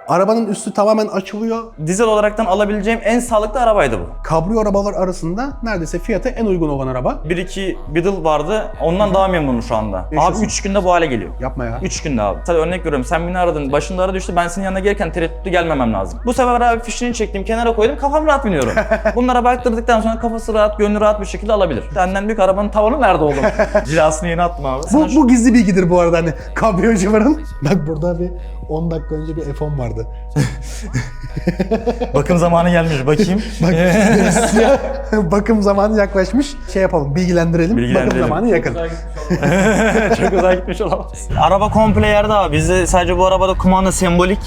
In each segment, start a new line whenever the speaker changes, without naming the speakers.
Arabanın üstü tamamen açılıyor.
Dizel olaraktan alabileceğim en sağlıklı arabaydı bu.
Kabrio arabalar arasında neredeyse fiyatı en uygun olan araba.
1-2 Beetle vardı. Ondan daha memnunum şu anda.
Yaşasın.
Abi 3 günde bu hale geliyor.
Yapma ya.
3 günde abi. Tabii örnek veriyorum, sen beni aradın, başında ara düştü, ben senin yanına gelirken tereddütlü gelmemem lazım. Bu sefer abi fişini çektim, kenara koydum, kafam rahat biniyorum. Bunlara baktırdıktan sonra kafası rahat, gönlü rahat bir şekilde alabilir. Senden büyük arabanın tavanı nerede oğlum? Cilasını yeni attım abi.
Bu gizli bilgidir bu arada hani kabriyocuların. Bak burada bir 10 dakika önce bir F10 vardı.
Bakım zamanı gelmiş, bakayım.
Bak bakım zamanı yaklaşmış. Şey yapalım, bilgilendirelim. Bakım zamanı yakın.
Çok uzağa gitmiş olamaz. Araba komple yerde abi. Bizde sadece bu arabada kumanda sembolik.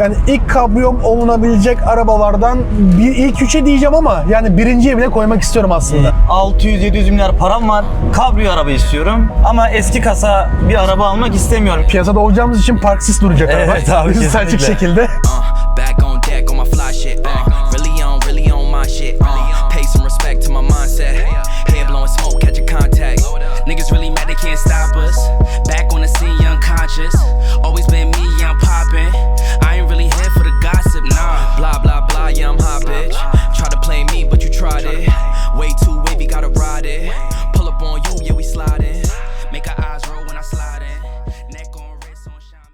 Yani ilk kabriyom olunabilecek arabalardan ilk üçe diyeceğim ama yani birinciye bile koymak istiyorum aslında.
600-700 milyar param var. Kabriyo araba istiyorum. Ama eski kasa bir araba almak istemiyorum.
Piyasada olacağımız için parksız duracak araba.
Evet abi,
Üstü açık
kesinlikle.
şekilde.
Back on deck on my fly shit. Really on my shit. Pay some respect to my mindset. Head blowing smoke, catch a contact. Niggas really mad they can't stop us. Back on the scene, young conscious. Always been me, young poppin'. I ain't really here for the gossip, nah. Blah blah blah, yeah I'm hot bitch. Try to play me, but you tried it. Way too wavy, gotta ride it. Pull up on you, yeah we sliding. Make our eyes roll when I slide in. Neck on wrist on shine.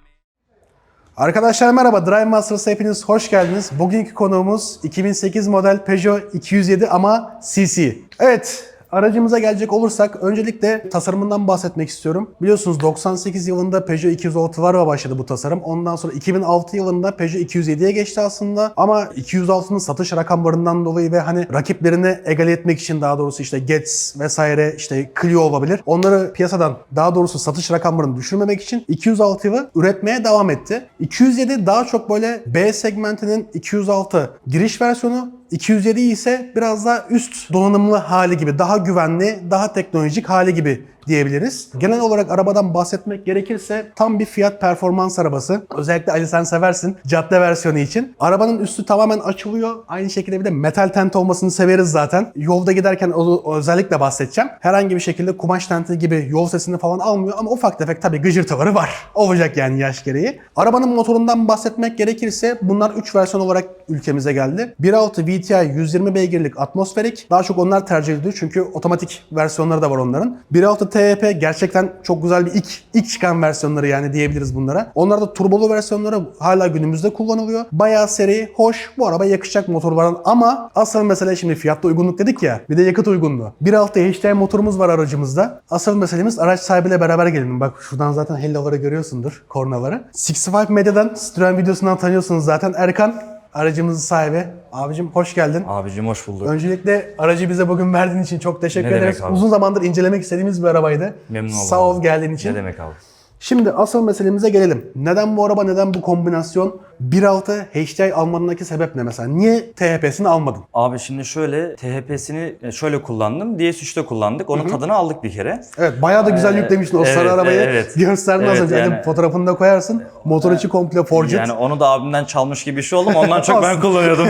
Arkadaşlar merhaba, Drive Masters'a hepiniz hoş geldiniz. Bugünkü konuğumuz 2008 model Peugeot 207 ama CC. Evet, aracımıza gelecek olursak öncelikle tasarımından bahsetmek istiyorum. Biliyorsunuz 98 yılında Peugeot 206 var ve başladı bu tasarım. Ondan sonra 2006 yılında Peugeot 207'ye geçti aslında. Ama 206'nın satış rakamlarından dolayı ve hani rakiplerini egale etmek için, daha doğrusu işte Getz vesaire, işte Clio olabilir. Onları piyasadan, daha doğrusu satış rakamlarını düşürmemek için 206'yı üretmeye devam etti. 207 daha çok böyle B segmentinin 206 giriş versiyonu. 207 ise biraz daha üst donanımlı hali gibi, daha güvenli, daha teknolojik hali gibi diyebiliriz. Genel olarak arabadan bahsetmek gerekirse tam bir fiyat performans arabası. Özellikle Ali sen seversin cadde versiyonu için. Arabanın üstü tamamen açılıyor. Aynı şekilde bir de metal tent olmasını severiz zaten. Yolda giderken özellikle bahsedeceğim. Herhangi bir şekilde kumaş tenti gibi yol sesini falan almıyor ama ufak tefek tabii gıcırtıları var. Olacak yani yaş gereği. Arabanın motorundan bahsetmek gerekirse bunlar 3 versiyon olarak ülkemize geldi. 1.6 VTI 120 beygirlik atmosferik. Daha çok onlar tercih ediliyor çünkü otomatik versiyonları da var onların. 1.6 TEP gerçekten çok güzel bir ilk çıkan versiyonları yani diyebiliriz bunlara. Onlar da turbolu versiyonları hala günümüzde kullanılıyor. Bayağı seri, hoş, bu arabaya yakışacak motor var ama asıl mesele şimdi fiyatta uygunluk dedik ya, bir de yakıt uygunluğu. 1.6 HDI motorumuz var aracımızda. Asıl meselemiz araç sahibiyle beraber gelelim. Bak şuradan zaten hello'ları görüyorsundur, kornaları. 65 Medya'dan, Citroen videosundan tanıyorsunuz zaten. Erkan, aracımızın sahibi. Abicim hoş geldin.
Abicim hoş bulduk.
Öncelikle aracı bize bugün verdiğin için çok teşekkür
Ne demek
ederiz.
abi?
Uzun zamandır incelemek istediğimiz bir arabaydı.
Memnun oldum.
Sağ ol geldiğin için.
Ne demek abi?
Şimdi asıl meselemize gelelim. Neden bu araba, neden bu kombinasyon? 1.6 HDI almanındaki sebep ne mesela? Niye THP'sini almadın?
Abi şimdi şöyle, THP'sini şöyle kullandım. DS3'te kullandık. Onun tadını aldık bir kere.
Evet, bayağı da güzel yüklemiştin o sarı
evet,
arabayı.
evet.
Gösterdin az
Evet,
önce.
yani-
Hadi fotoğrafını da koyarsın. Motor içi komple forged.
Yani onu da abimden çalmış gibi bir şey oldum. Ondan çok ben kullanıyordum.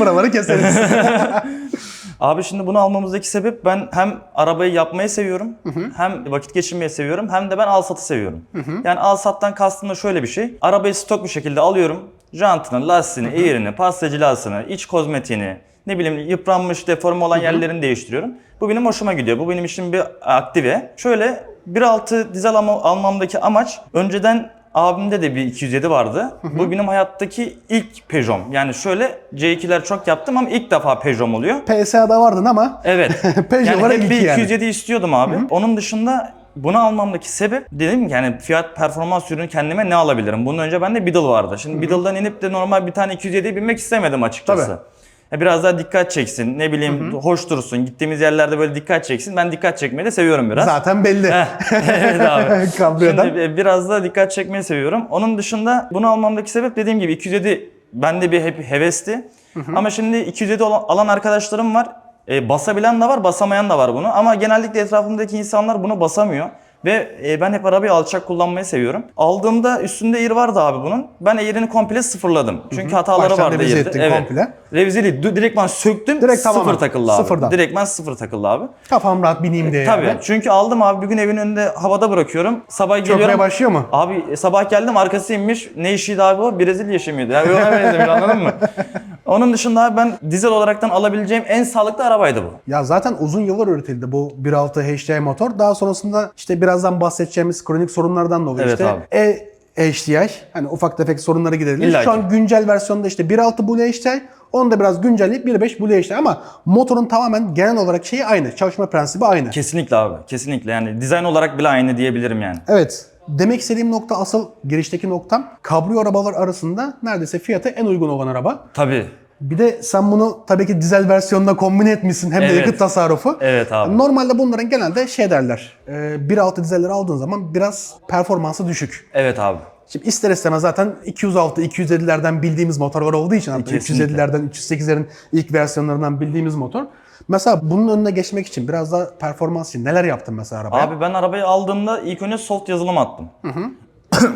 Buraları keseriz.
Abi şimdi bunu almamızdaki sebep, ben hem arabayı yapmayı seviyorum, hem vakit geçirmeyi seviyorum, hem de ben al satı seviyorum. Yani al sattan kastım da şöyle bir şey. Arabayı stok bir şekilde alıyorum. Jantını, lastiğini, eğrini, pastacılasını, iç kozmetiğini, ne bileyim yıpranmış, deforme olan yerlerini değiştiriyorum. Bu benim hoşuma gidiyor. Bu benim için bir aktive. Şöyle 1.6 dizel almamdaki amaç, önceden abimde de bir 207 vardı. Bu benim hayattaki ilk Peugeot'm. Yani şöyle C2'ler çok yaptım ama ilk defa Peugeot'm oluyor.
PSA'da vardın ama
Evet.
Peugeot
Yani
var
hep
ilk
bir
yani.
207 istiyordum abi. Onun dışında bunu almamdaki sebep, dedim ki yani fiyat performans ürünü kendime ne alabilirim? Bundan önce bende Beetle vardı. Şimdi Beetle'dan inip de normal bir tane 207'ye binmek istemedim açıkçası.
Tabii.
Biraz daha dikkat çeksin, ne bileyim hoş dursun, gittiğimiz yerlerde böyle dikkat çeksin. Ben dikkat çekmeyi de seviyorum biraz.
zaten belli.
Evet abi.
Kabriyo'dan.
Şimdi biraz da dikkat çekmeyi seviyorum. Onun dışında bunu almamdaki sebep, dediğim gibi 207 bende bir hep hevesti. Ama şimdi 207 alan arkadaşlarım var. Basabilen de var, basamayan da var bunu. Ama genellikle etrafımdaki insanlar bunu basamıyor. Ve ben hep arabayı alçak kullanmayı seviyorum. Aldığımda üstünde eğri vardı abi bunun. Ben eğrini komple sıfırladım. Çünkü hataları
Baştan
vardı
revize
eğride.
ettin komple.
Revize değil. Direkt ben söktüm.
Direkt
sıfır
tamamen.
takıldı abi.
Sıfırdan.
Direkt ben sıfır takıldı abi.
Kafam rahat bineyim diye
Tabii.
yani.
Çünkü aldım abi bir gün evin önünde havada bırakıyorum. Sabah
Çökmeye
geliyorum.
başlıyor mu?
Abi sabah geldim arkası inmiş. Ne işiydi abi o? Brezilya işi miydi? Yani ona benzemiş anladın mı? Onun dışında abi ben dizel olaraktan alabileceğim en sağlıklı arabaydı bu.
Ya zaten uzun yıllar üretildi bu 1.6 HDI motor. Daha sonrasında işte birazdan bahsedeceğimiz kronik sorunlardan dolayı
Evet
işte
abi.
HDI hani ufak tefek sorunları giderilir.
İlla
Şu
ki.
an güncel versiyonda işte 1.6 Blue HDI, onu da biraz güncelleyip 1.5 Blue HDI ama motorun tamamen genel olarak şeyi aynı. Çalışma prensibi aynı.
Kesinlikle abi. Kesinlikle yani dizayn olarak bile aynı diyebilirim yani.
Evet. Demek istediğim nokta asıl girişteki noktam. Kabrio arabalar arasında neredeyse fiyatı en uygun olan araba.
Tabii.
Bir de sen bunu tabii ki dizel versiyonuna kombine etmişsin hem de
Evet.
yakıt tasarrufu.
Evet abi.
Normalde bunların genelde şey derler. 1.6 dizelleri aldığın zaman biraz performansı düşük.
Evet abi.
Şimdi ister istemez zaten 206, 250'lerden bildiğimiz motorlar olduğu için hatta
Kesinlikle.
350'lerden, 308'lerin ilk versiyonlarından bildiğimiz motor. Mesela bunun önüne geçmek için biraz daha performans için neler yaptın mesela arabaya?
Abi ben arabayı aldığımda ilk önce soft yazılım attım.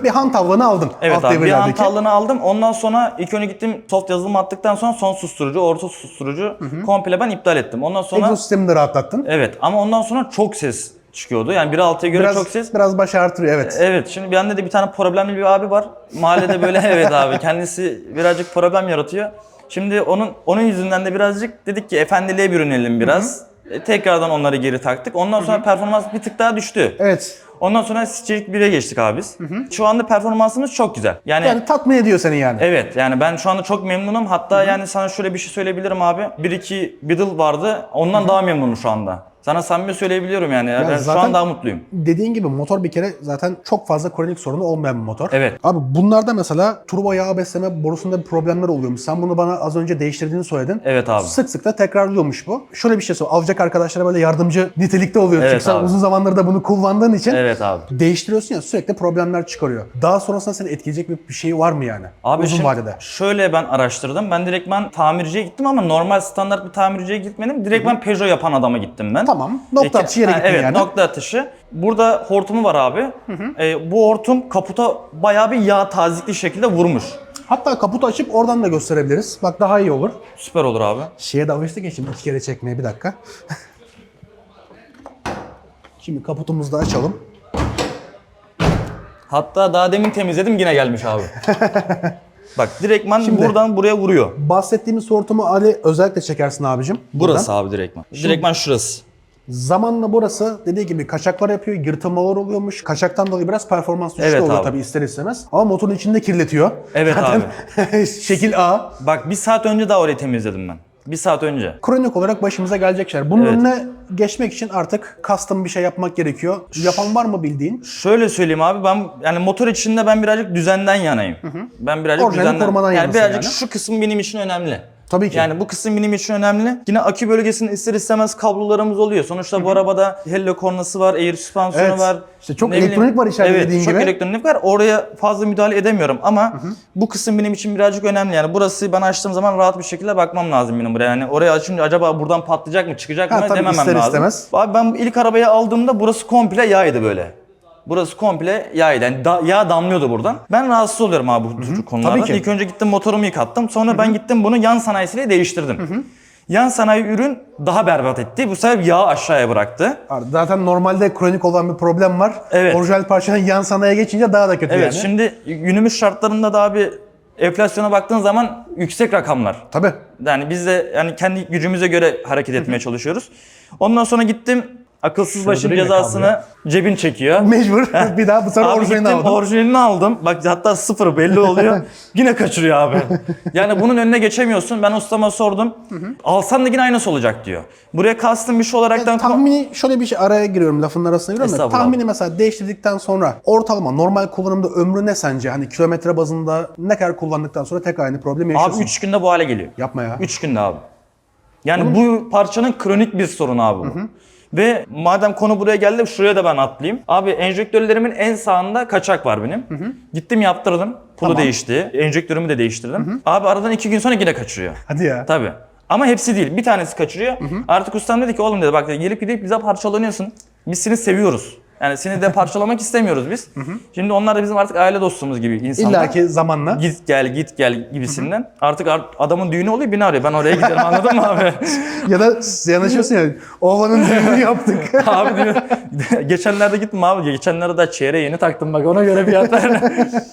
Bir hantalığını aldın.
Evet
alt
abi bir
devirlerdeki.
antallığını aldım. Ondan sonra ilk önce gittim soft yazılım attıktan sonra son susturucu, orta susturucu komple ben iptal ettim. Ondan sonra
Egzoz sistemini de rahatlattın.
evet ama ondan sonra çok ses çıkıyordu. Yani 1.6'ya göre çok ses.
Biraz baş artırıyor evet.
Evet şimdi bende de bir tane problemli bir abi var. Mahallede böyle evet abi kendisi birazcık problem yaratıyor. Şimdi onun yüzünden de birazcık dedik ki efendiliğe bürünelim biraz. Tekrardan onları geri taktık. Ondan sonra performans bir tık daha düştü.
Evet.
Ondan sonra Civic 1'e geçtik abi biz. Şu anda performansımız çok güzel.
Yani tatmin ediyor seni yani.
Evet yani ben şu anda çok memnunum. Hatta yani sana şöyle bir şey söyleyebilirim abi. 1-2 Beetle vardı. Ondan daha memnunum şu anda. Sana samimi söyleyebiliyorum yani. Ben şu
zaten
an daha mutluyum.
Dediğin gibi motor bir kere zaten çok fazla kronik sorunu olmayan bir motor.
Evet.
Abi bunlarda mesela turbo yağ besleme borusunda bir problemler oluyormuş. Sen bunu bana az önce değiştirdiğini söyledin.
Evet abi.
Sık sık da tekrarlıyormuş bu. Şöyle bir şey söyleyeyim. Alacak arkadaşlara böyle yardımcı nitelikte oluyor.
Evet
Çünkü sen
abi.
uzun zamandır da bunu kullandığın için
Evet abi.
değiştiriyorsun ya sürekli problemler çıkarıyor. Daha sonrasında seni etkileyecek bir şey var mı yani?
Abi
uzun
şimdi
vadede.
şöyle ben araştırdım. Ben direktmen tamirciye gittim ama normal standart bir tamirciye gitmedim. Direktmen Peugeot yapan adama gittim ben.
Tamam. Nokta atışı yere gittin
evet,
yani.
nokta atışı. Burada hortumu var abi. Bu hortum kaputa bayağı bir yağ tazikli şekilde vurmuş.
Hatta kaputu açıp oradan da gösterebiliriz. Bak daha iyi olur.
Süper olur abi.
Şeye de alıştık ya şimdi 2 kere çekmeye bir dakika. Şimdi kaputumuzu da açalım.
Hatta daha demin temizledim yine gelmiş abi. Bak direktman
Şimdi-
buradan buraya vuruyor.
Bahsettiğimiz hortumu Ali özellikle çekersin abicim.
Burası
Buradan.
abi direktman. Direktman şurası.
Zamanla burası dediği gibi kaçaklar yapıyor, yırtılmalar oluyormuş. Kaçaktan dolayı biraz performans düşüşü
Evet
oluyor
abi.
tabii ister istemez. Ama motorun içinde kirletiyor.
Evet
abi. Şekil A.
Bak bir saat önce daha orayı temizledim ben. Bir saat önce.
Kronik olarak başımıza gelecek şeyler. Bunun
Evet.
önüne geçmek için artık custom bir şey yapmak gerekiyor. Yapan var mı bildiğin?
Şöyle söyleyeyim abi ben yani motor içinde ben birazcık düzenden yanayım. Ben birazcık
Orijinali
düzenden.
korumadan
Yani
yanasın
birazcık
yani.
şu kısım benim için önemli.
Tabii ki.
Yani bu kısım benim için önemli. Yine akü bölgesinde ister istemez kablolarımız oluyor. Sonuçta bu arabada hello kornası var, air süspansiyonu
Evet.
var.
İşte çok
Ne
elektronik var içeride
evet,
dediğin
çok
gibi.
elektronik var. Oraya fazla müdahale edemiyorum ama bu kısım benim için birazcık önemli. Yani burası ben açtığım zaman rahat bir şekilde bakmam lazım benim buraya. Yani oraya açınca acaba buradan patlayacak mı, çıkacak
Ha,
mı
tabii
dememem
ister
lazım.
istemez.
Abi ben ilk arabayı aldığımda burası komple yağydı böyle. Burası komple yağydı. Yani yağ damlıyordu buradan. Ben rahatsız oluyorum abi bu tür konularda.
Tabii ki.
İlk önce gittim motorumu yıkattım. Sonra ben gittim bunu yan sanayisiyle değiştirdim. Yan sanayi ürün daha berbat etti. Bu sefer yağı aşağıya bıraktı.
Zaten normalde kronik olan bir problem var.
Evet.
Orijinal parçanın yan sanayiye geçince daha da kötü
Evet
yani.
şimdi günümüz şartlarında da abi enflasyona baktığın zaman yüksek rakamlar.
Tabii.
Yani biz de yani kendi gücümüze göre hareket etmeye çalışıyoruz. Ondan sonra gittim akılsız başın
durayım ya
cezasını cebin çekiyor.
Mecbur. Bir daha bu sefer
Abi
orijinalini
gittim
aldım.
orijinalini aldım. Bak hatta sıfır belli oluyor. Yine kaçırıyor abi. Yani bunun önüne geçemiyorsun. Ben ustama sordum. Alsan da yine aynısı olacak diyor. Buraya custom bir şey olaraktan...
Tahmini şöyle bir şey araya giriyorum lafın arasına giriyorum da
Estağfurullah.
tahmini mesela değiştirdikten sonra ortalama normal kullanımda ömrü ne sence? Hani kilometre bazında ne kadar kullandıktan sonra tekrar aynı problemi yaşıyorsun.
Abi 3 günde bu hale geliyor.
Yapma ya.
3 günde abi. Yani bu parçanın kronik bir sorunu abi bu. Ve madem konu buraya geldi şuraya da ben atlayayım. Abi enjektörlerimin en sağında kaçak var benim. Gittim yaptırdım. Pulu
Tamam.
değişti. Enjektörümü de değiştirdim. Abi aradan 2 gün sonra yine kaçırıyor.
Hadi ya.
Tabii. Ama hepsi değil. Bir tanesi kaçırıyor. Artık ustam dedi ki oğlum dedi bak dedi, gelip gidip bize parçalanıyorsun. Biz seni seviyoruz. Yani seni de parçalamak istemiyoruz biz. Şimdi onlar da bizim artık aile dostumuz gibi insanlar.
İlla ki zamanla.
Git gel gibisinden. Artık adamın düğünü oluyor beni arıyor. Ben oraya giderim anladın mı abi?
Ya da yanaşıyorsun ya. Oğlanın düğününü yaptık.
Abi diyor. Geçenlerde gittim abi. Geçenlerde de çeyreği yeni taktım bak ona göre fiyat ver.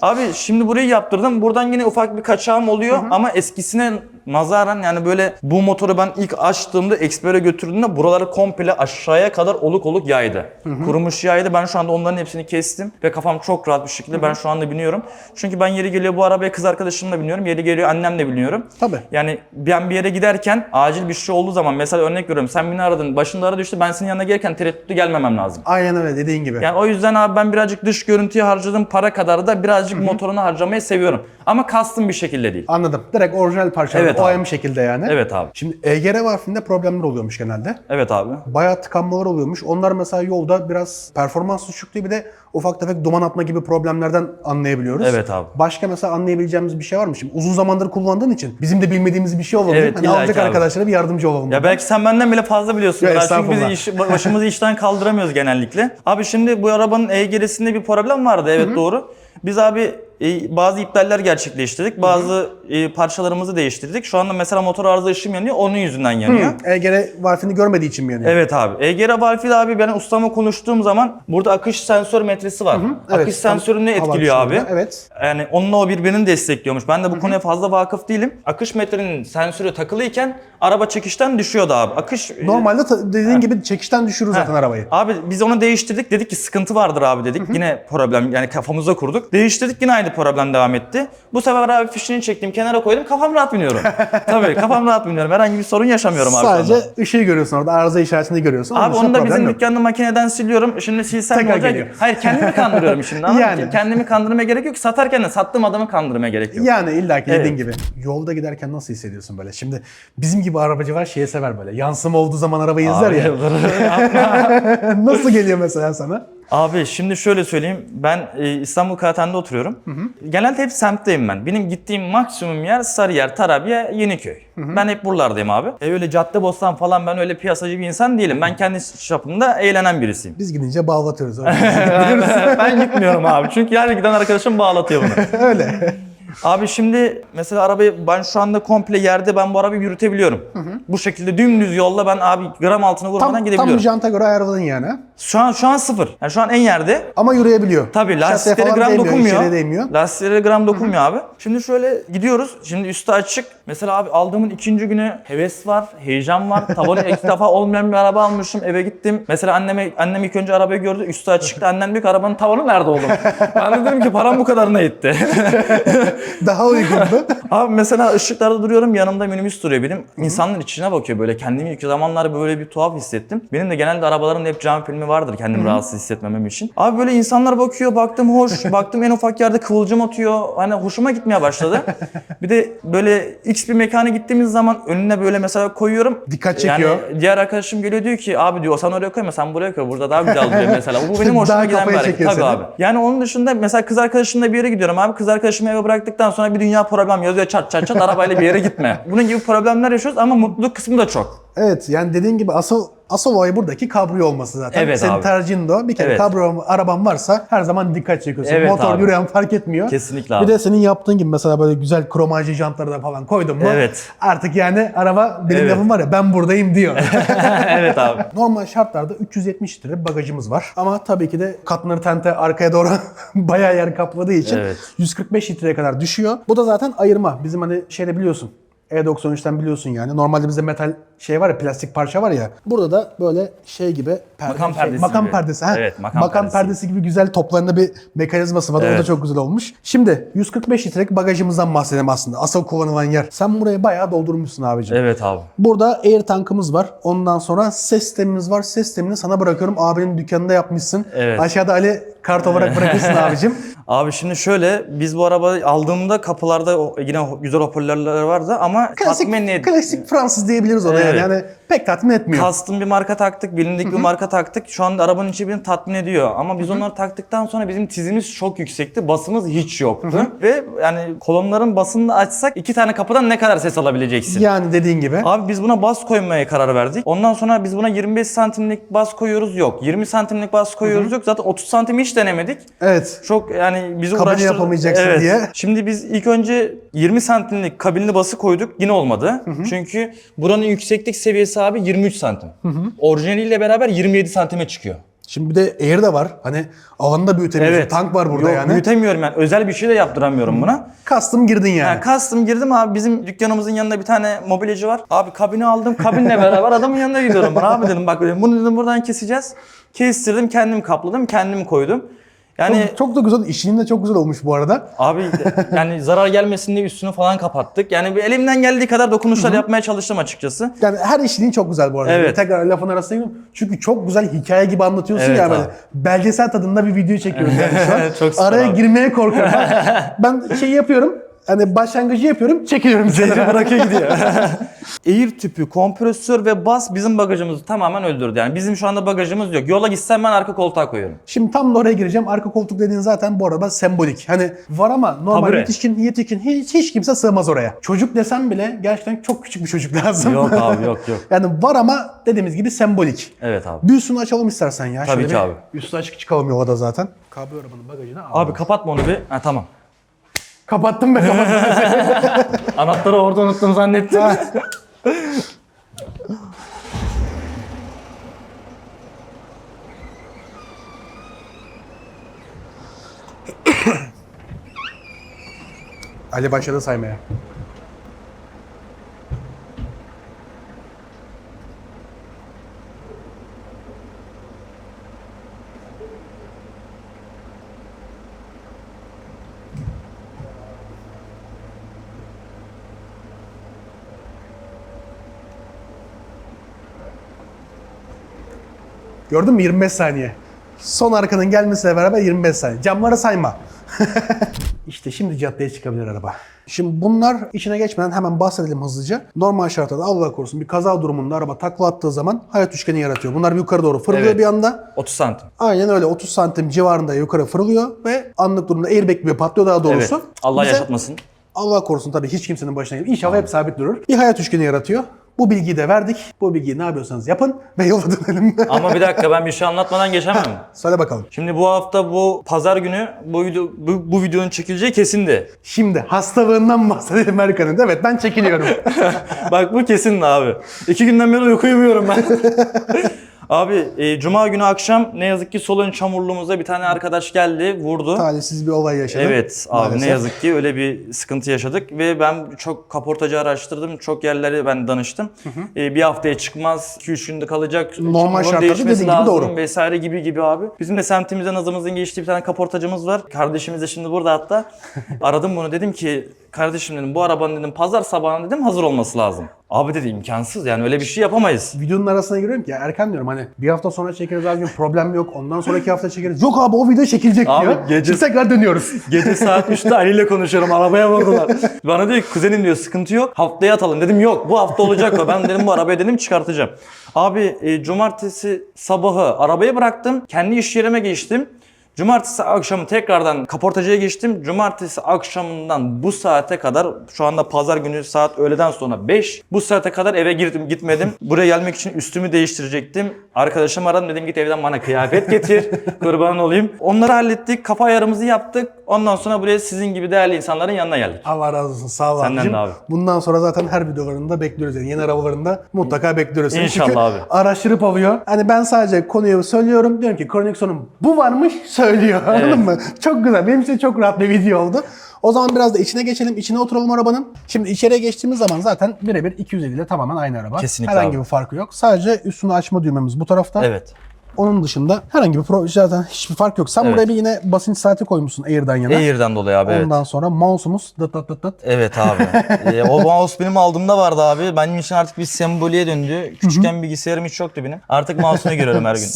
Abi şimdi burayı yaptırdım. Buradan yine ufak bir kaçağım oluyor ama eskisine nazaran yani böyle bu motoru ben ilk açtığımda Expert'e götürdüğümde buraları komple aşağıya kadar oluk oluk yaydı. Kurumuş yaydı. Ben şu anda onların hepsini kestim ve kafam çok rahat bir şekilde ben şu anda biniyorum. Çünkü ben yeri geliyor bu arabaya kız arkadaşımla biniyorum. Yeri geliyor annemle biniyorum.
Tabii.
Yani ben bir yere giderken acil bir şey olduğu zaman mesela örnek veriyorum sen beni aradın başında ara düştü ben senin yanına gelirken tereddütlü gelmemem lazım.
Aynen öyle dediğin gibi.
Yani o yüzden abi ben birazcık dış görüntüye harcadığım para kadar da birazcık motorunu harcamayı seviyorum. Ama custom bir şekilde değil.
Anladım. Direkt orijinal parçalar.
Evet
OEM şekilde yani.
Evet abi.
Şimdi EGR valfinde problemler oluyormuş genelde.
Evet abi.
Bayağı tıkanmalar oluyormuş. Onlar mesela yolda biraz performans düşüklüğü bir de ufak tefek duman atma gibi problemlerden anlayabiliyoruz.
Evet abi.
Başka mesela anlayabileceğimiz bir şey var mı? Şimdi uzun zamandır kullandığın için bizim de bilmediğimiz bir şey olalım.
Evet,
Hani
illa
alacak
ki abi.
arkadaşlara bir yardımcı olalım.
Ya belki sen benden bile fazla biliyorsun.
Ya
Çünkü biz
estağfurullah.
başımızı işten kaldıramıyoruz genellikle. Abi şimdi bu arabanın EGR'sinde bir problem vardı. Evet doğru. Biz abi bazı iptaller gerçekleştirdik. Bazı parçalarımızı değiştirdik. Şu anda mesela motor arıza ışığım yanıyor. Onun yüzünden yanıyor.
EGR valfini görmediği için mi yanıyor?
Evet abi. EGR valfi de abi ben ustamla konuştuğum zaman burada akış sensör metresi var.
Evet,
Akış sensörünü
hava
etkiliyor abi.
akışlarında, evet.
Yani onunla o birbirini destekliyormuş. Ben de bu konuya fazla vakıf değilim. Akış metrenin sensörü takılıyken araba çekişten düşüyordu abi. Akış
Normalde dediğin gibi çekişten düşürür zaten arabayı.
Abi biz onu değiştirdik. Dedik ki sıkıntı vardır abi dedik. Yine problem yani kafamıza kurduk. Değiştirdik yine aynı problem devam etti. Bu sefer abi fişini çektim kenara koydum. Kafam rahat biniyorum. Tabii kafam rahat biniyorum. Herhangi bir sorun yaşamıyorum abi.
Sadece
şu anda.
ışığı görüyorsun orada. Arıza işaretini görüyorsun.
Abi
Onun
onu da
dışında
bizim
problem yok.
dükkanda makineden siliyorum. Şimdi silsem ne
Tekrar
olacak?
geliyor.
Hayır kendimi kandırıyorum şimdi ama
Yani.
kendimi kandırmaya gerek yok. Satarken de sattığım adamı kandırmaya gerek yok.
Yani illaki dediğin
Evet.
gibi. Yolda giderken nasıl hissediyorsun böyle? Şimdi bizim gibi arabacılar şeyi sever böyle. Yansıma olduğu zaman arabayı izler ya. Nasıl geliyor mesela sana?
Abi şimdi şöyle söyleyeyim. Ben İstanbul Kağıthane'de oturuyorum. Genelde hep semtteyim ben. Benim gittiğim maksimum yer Sarıyer, Tarabya, Yeniköy. Ben hep buralardayım abi. Öyle Caddebostan falan ben öyle piyasacı bir insan değilim. Ben kendi çapımda eğlenen birisiyim.
Biz gidince bağlatıyoruz.
Ben gitmiyorum abi. Çünkü yani giden arkadaşım bağlatıyor bunu.
Öyle.
Abi şimdi mesela arabayı ben şu anda komple yerde ben bu arabayı yürütebiliyorum. Bu şekilde dümdüz yolda ben abi gram altına vurmadan
Tam
gidebiliyorum.
janta göre ayarladın yani.
Şu an sıfır. Yani şu an en yerde.
Ama yürüyebiliyor.
Tabii
Şasiye
lastikleri
falan
gram
değmiyor,
dokunmuyor.
içeriye değmiyor.
Lastikleri gram dokunmuyor abi. Şimdi şöyle gidiyoruz. Şimdi üstü açık. Mesela abi aldığımın ikinci günü heves var, heyecan var. Tavanı ilk defa olmayan bir araba almışım. Eve gittim. Mesela annem ilk önce arabayı gördü. Üstü açıktı. Annem diyor ki arabanın tavanı nerede oğlum? Ben de dedim ki param bu kadarına etti.
Daha uygundu.
Abi mesela ışıklarda duruyorum yanımda minibüs duruyor benim. İnsanların içine bakıyor böyle. Kendimi ilk zamanlar böyle bir tuhaf hissettim. Benim de genelde arabaların hep cam filmi vardır kendimi rahatsız hissetmemem için. Abi böyle insanlar bakıyor baktım hoş. Baktım en ufak yerde kıvılcım atıyor. Hani hoşuma gitmeye başladı. Bir de böyle X bir mekana gittiğimiz zaman önüne böyle mesela koyuyorum.
Dikkat çekiyor.
Yani diğer arkadaşım geliyor diyor ki abi diyor sen oraya koyma sen buraya koy. Burada daha güzel duruyor mesela. Bu benim hoşuma
Daha
giden bir
kafaya
hareket.
çekiyor
Tabii
seni.
abi. Yani onun dışında mesela kız arkadaşımla bir yere gidiyorum abi. Kız arkadaşımı eve bıraktıktan sonra bir dünya problem yazıyor çat çat çat arabayla bir yere gitme. Bunun gibi problemler yaşıyoruz ama mutluluk kısmı da çok.
Evet yani dediğin gibi asıl olay buradaki kabrio olması zaten.
Evet
Senin
abi.
tercihin de o. Bir kere
Evet.
kabrio araban varsa her zaman dikkat çekiyorsun.
Evet
Motor
abi.
yürüyen fark etmiyor.
Kesinlikle
Bir
abi.
de senin yaptığın gibi mesela böyle güzel kromajlı jantları da falan koydun mu?
Evet.
Artık yani araba benim
Evet.
lafım var ya ben buradayım diyor.
Evet abi.
Normal şartlarda 370 litre bagajımız var. Ama tabii ki de katlanır tente arkaya doğru bayağı yer kapladığı için
Evet.
145 litreye kadar düşüyor. Bu da zaten ayırma. Bizim hani şeyde biliyorsun. E93'ten biliyorsun yani. Normalde bizde metal şey var ya, plastik parça var ya. Burada da böyle şey gibi
Makam perdesi
makam
gibi.
perdesi. Ha?
Evet, makam
makam
perdesi.
perdesi gibi güzel toplarında bir mekanizması var. O da
Evet.
çok güzel olmuş. Şimdi 145 litrelik bagajımızdan bahsedelim aslında. Asıl kullanılan yer. Sen burayı bayağı doldurmuşsun abicim.
Evet abi.
Burada air tankımız var. Ondan sonra ses sistemimiz var. Ses sistemini sana bırakıyorum. Abinin dükkanında yapmışsın.
Evet.
Aşağıda Ali kart olarak bırakırsın abicim.
Abi şimdi şöyle biz bu arabayı aldığımda kapılarda yine güzel hoparlörler vardı ama tatmin
Klasik Fransız diyebiliriz ona
Evet.
yani. pek tatmin etmiyor.
Custom bir marka taktık, bilindik bir marka taktık. Şu anda arabanın içi beni tatmin ediyor. Ama biz onları taktıktan sonra bizim tizimiz çok yüksekti. Basımız hiç yoktu. Ve yani kolonların basını açsak 2 tane kapıdan ne kadar ses alabileceksin?
Yani dediğin gibi.
Abi biz buna bas koymaya karar verdik. Ondan sonra biz buna 25 santimlik bas koyuyoruz yok. 20 santimlik bas koyuyoruz yok. Zaten 30 santim hiç denemedik.
Evet.
Çok yani bizi
Kabini
uğraştırdı.
yapamayacaksın
Evet.
diye.
Şimdi biz ilk önce 20 santimlik kabinli bası koyduk. Yine olmadı. Çünkü buranın yükseklik seviyesi abi 23 santim. Orijinaliyle beraber 27 santime çıkıyor.
Şimdi bir de Air de var. Hani alanı da büyütemiyorsun. Tank var burada
Yok,
yani.
büyütemiyorum yani. Özel bir şey de yaptıramıyorum buna.
Custom girdin yani.
Yani custom girdim abi, bizim dükkanımızın yanında bir tane mobilyacı var. Abi kabini aldım, kabinle beraber adamın yanına gidiyorum. Ben abi dedim bak dedim, bunu dedim buradan keseceğiz. Kestirdim, kendim kapladım, kendim koydum. Yani
Çok da güzel. İşinin de çok güzel olmuş bu arada.
abi yani zarar gelmesin diye üstünü falan kapattık. Yani bir elimden geldiği kadar dokunuşlar yapmaya çalıştım açıkçası.
Yani her işliğin çok güzel bu arada.
Evet.
Tekrar lafın arasına giriyorum. Çünkü çok güzel hikaye gibi anlatıyorsun
Evet
ya böyle.
abi.
Belgesel tadında bir video çekiyoruz yani şu an.
Çok süper
Araya
abi.
girmeye korkuyorum. Ben şey yapıyorum. Hani başlangıcı yapıyorum, çekiliyorum.
Zehri bırakıyor gidiyor. Air tüpü, kompresör ve bas bizim bagajımızı tamamen öldürdü. Yani bizim şu anda bagajımız yok. Yola gitsem ben arka koltuğa koyuyorum.
Şimdi tam da oraya gireceğim. Arka koltuk dediğin zaten bu arada sembolik. Hani var ama normal
Tabure.
yetişkin hiç kimse sığmaz oraya. Çocuk desem bile gerçekten çok küçük bir çocuk lazım.
Yok abi yok.
Yani var ama dediğimiz gibi sembolik.
Evet abi.
Bir üstünü açalım istersen ya.
Tabii
Şöyle
ki
bir
abi.
Üstü açık çıkalım yolda zaten. Kablo arabanın bagajını al.
Abi kapatma onu bir. Ha tamam.
Kapattım be kapattım.
Anahtarı orada unuttum zannettim.
Ali başladı saymaya. Gördün mü 25 saniye. Son arkanın gelmesiyle beraber 25 saniye. Camları sayma. İşte şimdi caddeye çıkabilir araba. Şimdi bunlar içine geçmeden hemen bahsedelim hızlıca. Normal şartlarda Allah korusun bir kaza durumunda araba takla attığı zaman hayat üçgeni yaratıyor. Bunlar yukarı doğru fırlıyor
Evet.
bir anda.
30 santim.
Aynen öyle 30 santim civarında yukarı fırlıyor ve anlık durumda airbag gibi patlıyor daha doğrusu.
Evet. Allah
Bize-
yaşatmasın.
Allah korusun tabii hiç kimsenin başına gelir. İnşallah hep sabit durur. Bir hayat üçgeni yaratıyor. Bu bilgiyi de verdik. Bu bilgiyi ne yapıyorsanız yapın ve yola dönelim.
Ama bir dakika, ben bir şey anlatmadan geçemem.
Söyle bakalım.
Şimdi bu hafta bu pazar günü bu videonun çekileceği kesindi.
Şimdi hastalığından bahsedelim Erkan'ın. Evet ben çekiliyorum.
Bak bu kesindi abi. 2 günden beri uyku uyumuyorum ben. Abi cuma günü akşam ne yazık ki sol ön çamurluğumuza bir tane arkadaş geldi, vurdu.
Talihsiz bir olay yaşadım.
Evet abi,
Maalesef.
ne yazık ki öyle bir sıkıntı yaşadık ve ben çok kaportacı araştırdım, çok yerlere ben danıştım. Bir haftaya çıkmaz, 2-3 günde kalacak,
Normal
çamurun
şartlarda
değişmesi
dediğin gibi
lazım
doğru.
vesaire gibi abi. Bizim de semtimizden nazımızın geçtiği bir tane kaportacımız var. Kardeşimiz de şimdi burada hatta. Aradım bunu, dedim ki kardeşim dedim, bu arabanın dedim pazar sabahına dedim hazır olması lazım. Abi dedi imkansız, yani öyle bir şey yapamayız.
Videonun arasına giriyorum ki ya Erkan diyorum hani bir hafta sonra çekeriz abi diyorum, problem yok. Ondan sonraki hafta çekeriz. Yok abi o video çekilecek
Abi
diyor.
gece-
Şimdi tekrar dönüyoruz.
Gece saat 3'te Ali ile konuşuyorum, arabaya vurdular. Bana diyor ki kuzenim diyor sıkıntı yok, haftaya atalım. Dedim yok, bu hafta olacak o. Ben dedim bu arabayı dedim çıkartacağım. Abi cumartesi sabahı arabayı bıraktım, kendi iş yerime geçtim. Cumartesi akşamı tekrardan kaportacıya geçtim. Cumartesi akşamından bu saate kadar, şu anda pazar günü saat öğleden sonra 5. Bu saate kadar eve girdim gitmedim. Buraya gelmek için üstümü değiştirecektim. Arkadaşımı aradım, dedim git evden bana kıyafet getir. Kurban olayım. Onları hallettik. Kafa ayarımızı yaptık. Ondan sonra buraya sizin gibi değerli insanların yanına geldik.
Allah razı olsun sağ ol
Senden
abicim.
de abi.
Bundan sonra zaten her videolarında bekliyoruz. Yani yeni arabalarında mutlaka bekliyoruz. seni.
İnşallah
Çünkü
abi.
araştırıp alıyor. Hani ben sadece konuyu söylüyorum. Diyorum ki kronik sorun bu varmış söylüyor. Anladın mı? Çok güzel. Benim için çok rahat bir video oldu. O zaman biraz da içine geçelim. İçine oturalım arabanın. Şimdi içeriye geçtiğimiz zaman zaten birebir 250 ile tamamen aynı araba.
Kesinlikle
Herhangi
abi.
bir farkı yok. Sadece üstünü açma düğmemiz bu tarafta.
Evet.
Onun dışında herhangi bir zaten hiçbir fark yok. Sen
Evet.
buraya bir yine basınç saati koymuşsun Air'dan yana.
Air'den dolayı abi, evet.
Ondan sonra mouse'umuz dıt dıt dıt dıt.
Evet abi. O mouse benim aldığımda vardı abi. Benim için artık bir semboliye döndü. Küçükken bilgisayarım hiç yoktu benim. Artık mouse'unu görüyorum her gün.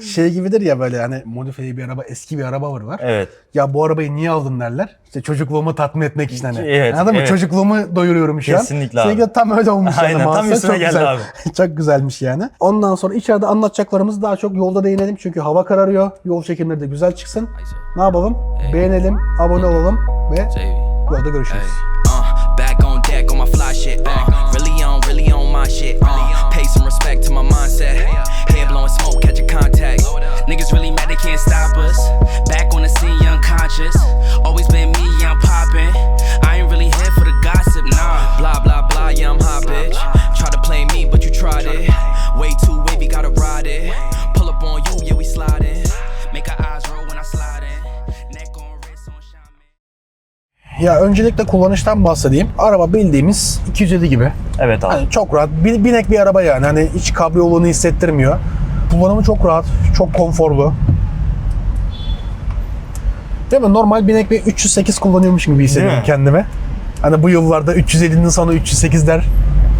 Şey gibidir ya böyle hani modifiyeli bir araba, eski bir araba var.
Evet.
Ya bu arabayı niye aldın derler. İşte çocukluğumu tatmin etmek için hani.
Evet,
Anladın mı?
evet.
Çocukluğumu doyuruyorum şu
Kesinlikle
an.
abi.
Seninki de tam öyle olmuş yani.
Aynen, tam
maalesef.
üstüne
Çok
geldi
güzel.
abi.
Çok güzelmiş yani. Ondan sonra içeride anlatacaklarımızı daha çok yolda değinelim. Çünkü hava kararıyor. Yol çekimleri de güzel çıksın. Ne yapalım? Beğenelim, abone olalım ve yolda görüşürüz.
Back on deck on my fly shit. Really on my shit. Pay some respect to my mindset. Head blowing smoke, catch a contact. Niggas really mad they can't stop us. Back on the scene, young conscious. Always been me, yeah, I'm poppin'. I ain't really here for the gossip, nah. Blah blah blah, yeah, I'm hot, bitch. Try to play me, but you tried it. Way too wavy, gotta ride it. Pull up on you, yeah, we sliding. Make our eyes roll when I slide in. Neck on wrist on shine.
Ya öncelikle kullanıştan bahsedeyim. Araba bildiğimiz 207 gibi.
Evet abi.
Hani çok rahat. Binek bir araba yani. Hani hiç kabriyoluğunu hissettirmiyor. Kullanımı çok rahat, çok konforlu. Değil mi? Normal binek bir 308 kullanıyormuş gibi hissediyorum
mi?
kendime. Hani bu yıllarda 350'nin sonu 308'ler.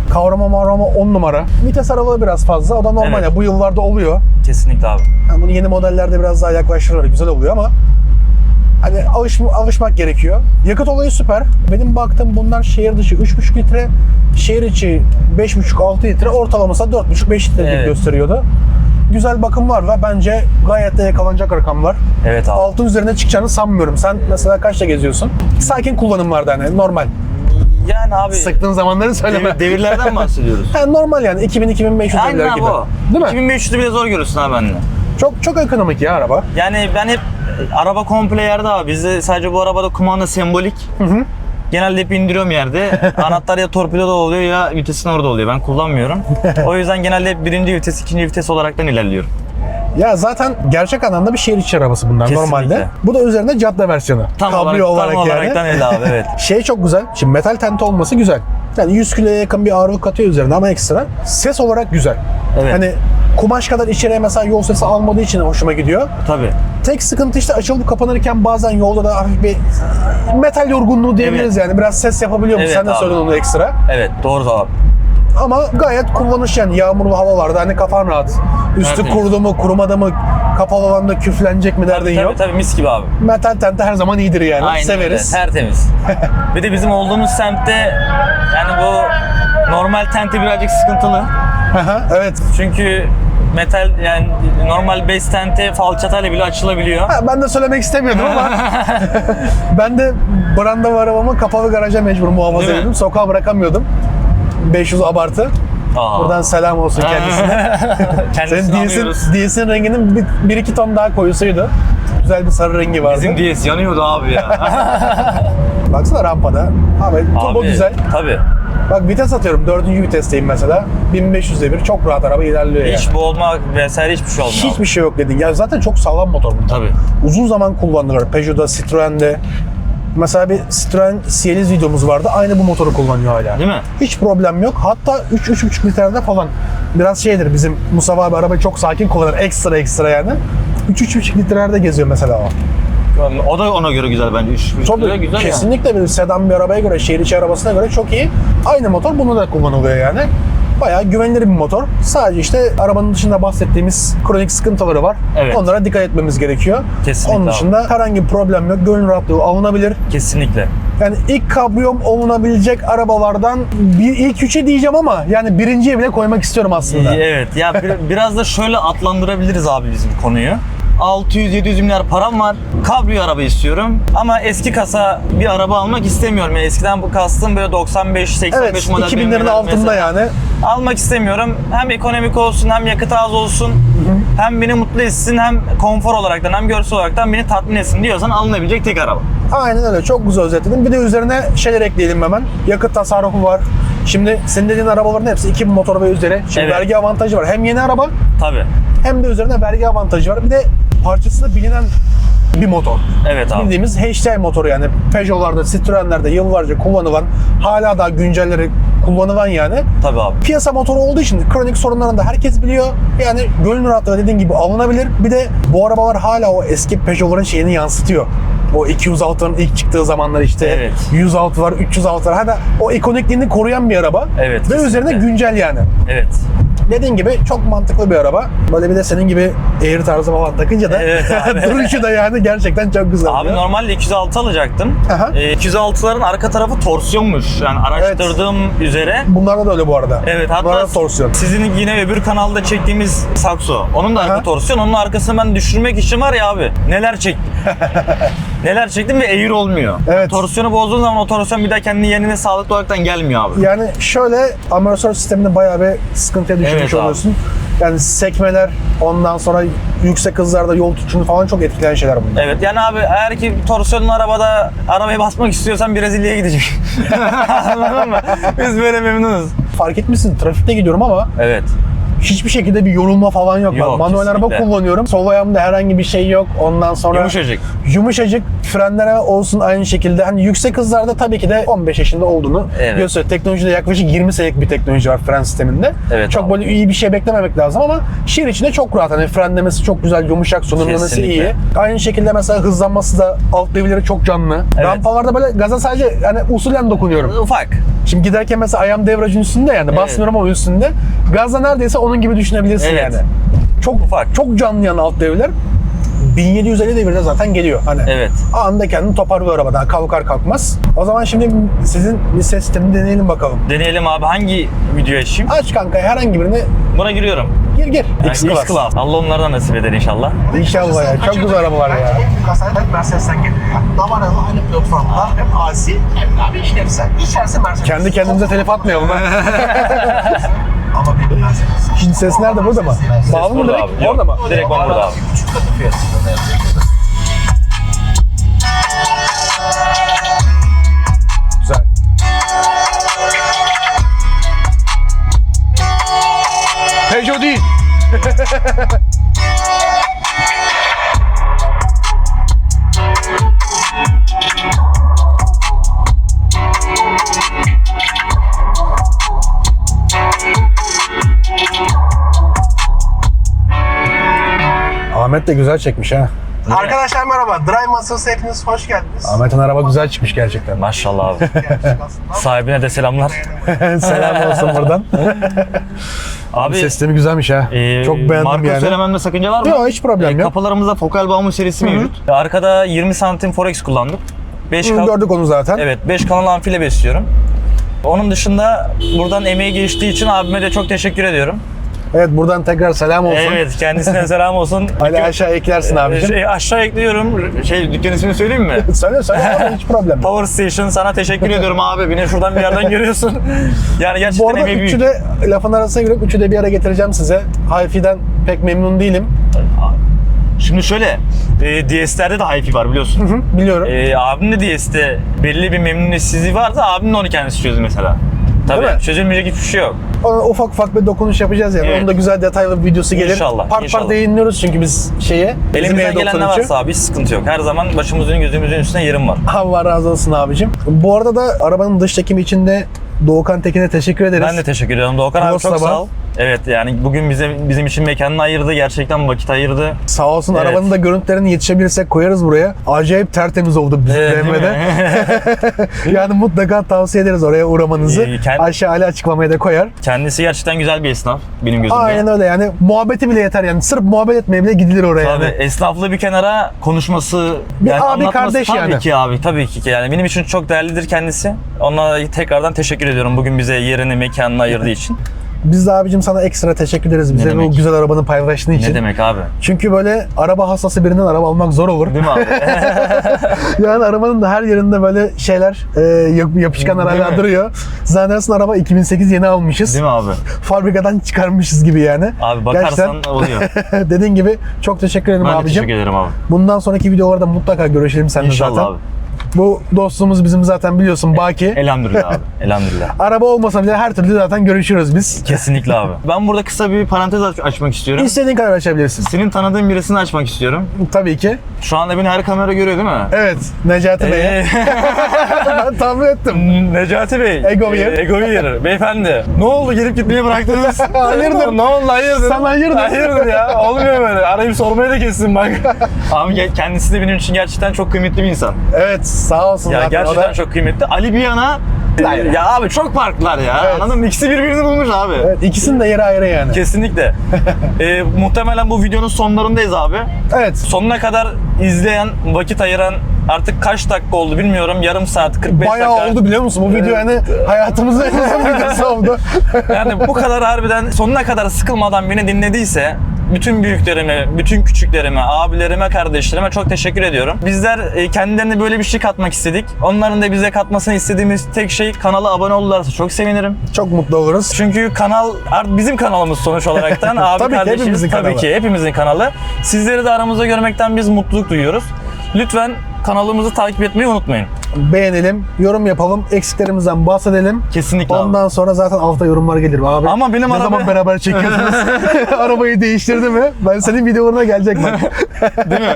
Kavrama 10 numara. Vites aralığı biraz fazla. O da normal
Evet.
ya. Bu yıllarda oluyor.
Kesinlikle abi.
Yani bunu yeni modellerde biraz daha yaklaştırırlar. Güzel oluyor ama hani alışmak gerekiyor. Yakıt olayı süper. Benim baktığım bunlar şehir dışı 3,5 litre, şehir içi 5,5-6 litre, ortalaması 4,5-5 litre
Evet.
gösteriyordu. Güzel bakımlar var. Bence gayet de yakalanacak rakamlar.
Evet abi.
Altın üzerine çıkacağını sanmıyorum. Sen mesela kaçta geziyorsun? Sakin kullanım vardı hani normal.
Yani abi
Sıktığın zamanları söyleme.
devirlerden bahsediyoruz.
Yani normal yani 2000-2500
Aynen
lira
abi
gibi.
o.
Değil mi?
2500'ü bile zor görürsün abi benimle.
Çok ekonomik ya araba.
Yani ben hep araba komple yerde abi. Bizde sadece bu arabada kumanda sembolik. Genelde hep indiriyorum yerde. Anahtar ya torpidoda oluyor ya vitesin orada oluyor. Ben kullanmıyorum. O yüzden genelde hep birinci vites, ikinci vites olaraktan ilerliyorum.
Ya zaten gerçek anlamda bir şehir içi arabası bunlar
Kesinlikle.
normalde. Bu da üzerinde cadde versiyonu. Kabriyo olarak yani.
olaraktan öyle abi, evet.
Şey çok güzel. Şimdi metal tente olması güzel. Yani 100 kiloya yakın bir ağırlık katıyor üzerine ama ekstra. Ses olarak güzel.
Evet.
Hani kumaş kadar içeriye mesela yol sesi almadığı için hoşuma gidiyor.
Tabii.
Tek sıkıntı işte açılıp kapanırken bazen yolda da hafif bir metal yorgunluğu diyebiliriz yani. Biraz ses yapabiliyor mu?
Evet
Sen de
abi.
söyledin onu ekstra.
Evet, doğru abi.
Ama gayet kullanış yani yağmurlu havalarda hani kafan rahat. Üstü
Tertemiz.
kurudu mu kurumadı mı kapalı alanda küflenecek mi derdin yok.
Tabii mis gibi abi.
Metal tente her zaman iyidir yani.
Aynen
Severiz.
öyle, tertemiz. Bir de bizim olduğumuz semtte yani bu normal tente birazcık sıkıntılı.
Aha, evet.
Çünkü metal yani normal base tente falçatayla bile açılabiliyor.
Ha, ben de söylemek istemiyordum ama ben de branda var arabamı kapalı garaja mecbur muhafaza
Değil mi?
ediyordum. Sokağa bırakamıyordum. 500 abartı.
Aa.
Buradan selam olsun kendisine.
Kendisini anıyoruz.
Senin DS'in renginin 1-2 ton daha koyusuydu. Güzel bir sarı rengi vardı.
Bizim DS yanıyordu abi ya.
Baksana rampada. Abi turbo
Abi,
güzel.
Tabii.
Bak vites atıyorum. 4. vitesteyim mesela. 1500 devir. Çok rahat araba ilerliyor yani.
Hiç boğulma vesaire hiçbir şey olmuyor.
Hiçbir şey yok dedin. Ya zaten çok sağlam motor bunlar.
Tabii.
Uzun zaman kullandılar. Peugeot'da, Citroen'de. Mesela bir Citroen CLS videomuz vardı. Aynı bu motoru kullanıyor hala.
Değil mi?
Hiç problem yok. Hatta 3-3,5 litrede falan. Biraz şeydir bizim Mustafa abi arabayı çok sakin kullanır. Ekstra yani. 3-3,5 litrelerde geziyor mesela o.
O da ona göre güzel bence. 3
Tabii
güzel
kesinlikle bir sedan bir arabaya göre, şehir içi arabasına göre çok iyi. Aynı motor bunu da kullanılıyor yani. Bayağı güvenilir bir motor. Sadece işte arabanın dışında bahsettiğimiz kronik sıkıntıları var.
Evet.
Onlara dikkat etmemiz gerekiyor.
Kesinlikle
Onun
abi.
dışında herhangi bir problem yok. Gönül rahatlığı alınabilir.
yani. Kesinlikle.
Yani ilk kabriyom olunabilecek arabalardan ilk 3'e diyeceğim ama yani birinciye bile koymak istiyorum aslında.
Evet. Ya biraz da şöyle adlandırabiliriz abi bizim konuyu. 600-700 milyar param var. Kabriyo araba istiyorum. Ama eski kasa bir araba almak istemiyorum. Yani eskiden bu kastım böyle 95-85
Evet,
model
2000'lerin
BMW'ler
altında
mesela.
yani.
Almak istemiyorum. Hem ekonomik olsun, hem yakıt az olsun. Hem beni mutlu etsin, hem konfor olaraktan, hem görsel olaraktan beni tatmin etsin diyorsan alınabilecek tek araba.
Aynen öyle. Çok güzel özetledin. Bir de üzerine şeyler ekleyelim hemen. Yakıt tasarrufu var. Şimdi senin dediğin arabaların hepsi 2000 motor ve üzeri. Şimdi
Evet.
vergi avantajı var. Hem yeni araba
Tabii.
hem de üzerine vergi avantajı var. Bir de parçası da bilinen bir motor.
Evet abi.
Bildiğimiz HDI motoru yani. Peugeot'larda, Citroen'lerde yıllarca kullanılan, hala daha güncelleri kullanılan yani.
Tabii abi.
Piyasa motoru olduğu için kronik sorunlarını da herkes biliyor. Yani gönül rahatlığı dediğin gibi alınabilir. Bir de bu arabalar hala o eski Peugeot'ların şeyini yansıtıyor. O 206'ların ilk çıktığı zamanlar işte
Evet.
106 var, 306 var. Hala o ikonikliğini koruyan bir araba.
Evet,
Ve
kesinlikle.
üzerine güncel yani.
Evet.
dediğin gibi çok mantıklı bir araba. Böyle bir de senin gibi Air tarzı falan takınca da
Evet abi.
duruşu da yani gerçekten çok güzel.
Abi
oluyor.
normalde 206 alacaktım.
Aha.
206'ların arka tarafı torsiyonmuş. Yani araştırdığım üzere.
Bunlarda da öyle bu arada.
Evet,
Bunlarda
hatta
da torsiyon.
sizin yine öbür kanalda çektiğimiz Saxo. Onun da arka
Aha.
torsiyon. Onun arkasını ben düşürmek için var ya abi. Neler çektim. Neler çektim ve Air olmuyor.
Evet.
Torsiyonu bozduğun zaman o torsiyon bir daha kendi yerine sağlıklı olaraktan gelmiyor abi.
Yani şöyle amortisör sistemini bayağı bir sıkıntıya düşürmüş
Evet abi.
oluyorsun. Yani sekmeler, ondan sonra yüksek hızlarda yol tutuşunu falan çok etkileyen şeyler bunlar.
Evet yani abi eğer ki torsiyonlu arabada arabaya basmak istiyorsan Brezilya'ya gidecek. Anladın mı? Biz böyle memnunuz.
Fark etmişsin, trafikte gidiyorum ama
Evet.
hiçbir şekilde bir yorulma falan yok.
Yok,
Bak, manuel araba
kesinlikle.
kullanıyorum. Sol ayağımda herhangi bir şey yok. Ondan sonra
Yumuşacık.
yumuşacık frenlere olsun aynı şekilde. Hani yüksek hızlarda tabii ki de 15 yaşında olduğunu
Evet.
gösteriyor. Teknolojide yaklaşık 20 senelik bir teknoloji var fren sisteminde.
Evet
çok
abi.
böyle iyi bir şey beklememek lazım ama şehir içinde çok rahat. Hani frenlemesi çok güzel, yumuşak, sunumlaması
Kesinlikle.
iyi. Aynı şekilde mesela hızlanması da alt devirleri çok canlı.
Evet.
Rampalarda böyle gaza sadece hani usulen dokunuyorum.
Ufak.
Şimdi giderken mesela ayağım devracın üstünde yani basmıyorum ama üstünde. Gazda neredeyse onun gibi düşünebilirsin
Evet.
yani. Çok
Ufak.
çok canlı yani alt devirler. 1750 devirde zaten geliyor hani.
Evet.
Anında kendini toparlıyor araba daha kalkar kalkmaz. O zaman şimdi sizin bir ses sistemini deneyelim bakalım.
Deneyelim abi. Hangi videoyu açayım?
Aç kanka herhangi birini
Buna giriyorum.
gir. X
Yani
Class.
Allah onlardan nasip eder inşallah.
İnşallah ya. Çok güzel arabalar ya.
Kasalet Mercedes'ten geliyor. Damaralı aynı platformda hem asi hem de işlevsel. İçerisi Mercedes.
Kendi kendimize telif atmayalım ha.
Ama bir Mercedes.
Şimdi ses nerede, burada mı? Bağlı mı
burada
direkt?
abi. Yok,
Orada mı?
direkt ben burada abi.
Küçük katı fiyatında yapıyoruz.
Güzel. Peugeot değil. Ahmet de güzel çekmiş ha.
Arkadaşlar merhaba. Drive Masters'a hepiniz hoş geldiniz.
Ahmet'in araba güzel çıkmış gerçekten.
Maşallah abi.
Gerçek aslında.
Sahibine de selamlar.
Selam olsun buradan.
Abi
Ses sistemi güzelmiş ha. Çok beğendim
marka
yani.
söylememde sakınca var mı?
Yok, hiç problem yok.
Kapılarımızda fokal bağımlı serisi mevcut. Arkada 20 santim forex kullandık. 5
Gördük onu zaten.
Evet, 5 kanal amfile besliyorum. Onun dışında buradan emeği geçtiği için abime de çok teşekkür ediyorum.
Evet, buradan tekrar selam olsun.
Evet, kendisine selam olsun.
Hadi aşağı eklersin abicim.
Aşağı ekliyorum. Dükkan ismini söyleyeyim mi?
Söyle abi, hiç problem yok.
Power Station, sana teşekkür ediyorum abi. Beni şuradan bir yerden görüyorsun. Yani
Bu
gerçekten
arada
emeği büyük.
üçü de lafın arasına girip üçü de bir ara getireceğim size. Hi-Fi'den pek memnun değilim.
Şimdi şöyle, DS'lerde de hi-fi var biliyorsun.
Biliyorum.
Abim de DS'de belli bir memnuniyetsizliği varsa abim de onu kendisi çözdü mesela.
Değil mi?
Tabii çözülmeyecek hiçbir şey yok.
Ona ufak ufak bir dokunuş yapacağız yani.
Evet.
Onun da güzel detaylı bir videosu gelir.
İnşallah,
Part
inşallah.
part yayınlıyoruz çünkü biz şeye.
Elimizden gelen ne varsa abi hiç sıkıntı yok. Her zaman başımızın gözümüzün üstüne yerim var.
Allah razı olsun abicim. Bu arada da arabanın dış çekimi için de Doğukan Tekin'e teşekkür ederiz.
Ben de teşekkür ediyorum Doğukan abi, çok
Sabah.
sağ ol. Evet yani bugün bizim için mekanını ayırdı. Gerçekten vakit ayırdı.
Sağ olsun,
Evet.
arabanın da görüntülerini yetişebilirsek koyarız buraya. Acayip tertemiz oldu bizim
Evet, değil
BMW'de. Yani mutlaka tavsiye ederiz oraya uğramanızı. Aşağı Ali açıklamaya da koyar.
Kendisi gerçekten güzel bir esnaf benim gözümde.
Aynen öyle yani. Muhabbeti bile yeter yani. Sırf muhabbet etmeye bile gidilir oraya
Tabii
yani.
esnaflığı bir kenara, konuşması,
Bir
yani
abi,
anlatması
kardeş
tabii
yani.
ki abi, tabii ki yani benim için çok değerlidir kendisi. Ona tekrardan teşekkür ediyorum bugün bize yerini, mekanını ayırdığı için.
Biz de abicim sana ekstra teşekkür ederiz bize bu
demek?
güzel arabanın paylaştığın için.
Ne demek abi?
Çünkü böyle araba hastası birinden araba almak zor olur.
Değil mi abi?
Yani arabanın da her yerinde böyle şeyler yapışkanlar
Değil
hala
mi?
duruyor. Zannedersin araba 2008 yeni almışız.
Değil mi abi?
Fabrikadan çıkarmışız gibi yani.
Abi bakarsan oluyor.
Dediğin gibi çok teşekkür ederim
Ben de
abicim.
teşekkür ederim abi.
Bundan sonraki videolarda mutlaka görüşelim seninle
İnşallah
zaten.
abi.
Bu dostluğumuz bizim zaten biliyorsun Baki.
Elhamdülillah abi. Elhamdülillah.
Araba olmasa bile her türlü zaten görüşürüz biz.
Kesinlikle abi. Ben burada kısa bir parantez açmak istiyorum.
İstediğin kadar açabilirsin.
Senin tanıdığın birisini açmak istiyorum.
Tabii ki.
Şu anda beni her kamera görüyor değil mi?
Evet, Necati Bey'e. Ben tahmin ettim.
Necati Bey.
Egovir.
Egovir. Beyefendi. Ne oldu, gelip gitmeye bıraktınız?
Hayırdır?
Ne oldu, hayırdır?
Sen hayırdır?
Hayırdır ya. Olmuyor böyle. Arayıp sormaya da kessin bak. Abi kendisi de benim için gerçekten çok kıymetli bir insan.
Evet, sağ olsun
Ya
zaten. O
gerçekten
da
çok kıymetli. Ali bir yana, Ya abi çok farklılar ya.
Evet.
Anladın mı? İkisi birbirini bulmuş abi.
Evet, ikisinin de yeri ayrı yani.
Kesinlikle. Muhtemelen bu videonun sonlarındayız abi.
Evet.
Sonuna kadar izleyen, vakit ayıran artık kaç dakika oldu bilmiyorum. Yarım saat, 45
Bayağı
dakika.
oldu biliyor musun? Bu video yani hayatımızın en uzun videosu oldu.
Yani bu kadar harbiden sonuna kadar sıkılmadan beni dinlediyse bütün büyüklerime, bütün küçüklerime, abilerime, kardeşlerime çok teşekkür ediyorum. Bizler kendilerine böyle bir şey katmak istedik. Onların da bize katmasını istediğimiz tek şey kanala abone olurlarsa çok sevinirim.
Çok mutlu oluruz.
Çünkü kanal artık bizim kanalımız sonuç olaraktan. Abi
Tabii ki
kardeşiz,
hepimizin
tabii
kanalı.
ki hepimizin kanalı. Sizleri de aramızda görmekten biz mutluluk duyuyoruz. Lütfen kanalımızı takip etmeyi unutmayın.
Beğenelim, yorum yapalım, eksiklerimizden bahsedelim.
Kesinlikle abi.
Ondan sonra zaten altta yorumlar gelir abi.
Ama benim
ne
araba-
zaman beraber çekiyorsunuz? Arabayı değiştirdi mi? Ben senin videolarına gelecek bak.
Değil mi?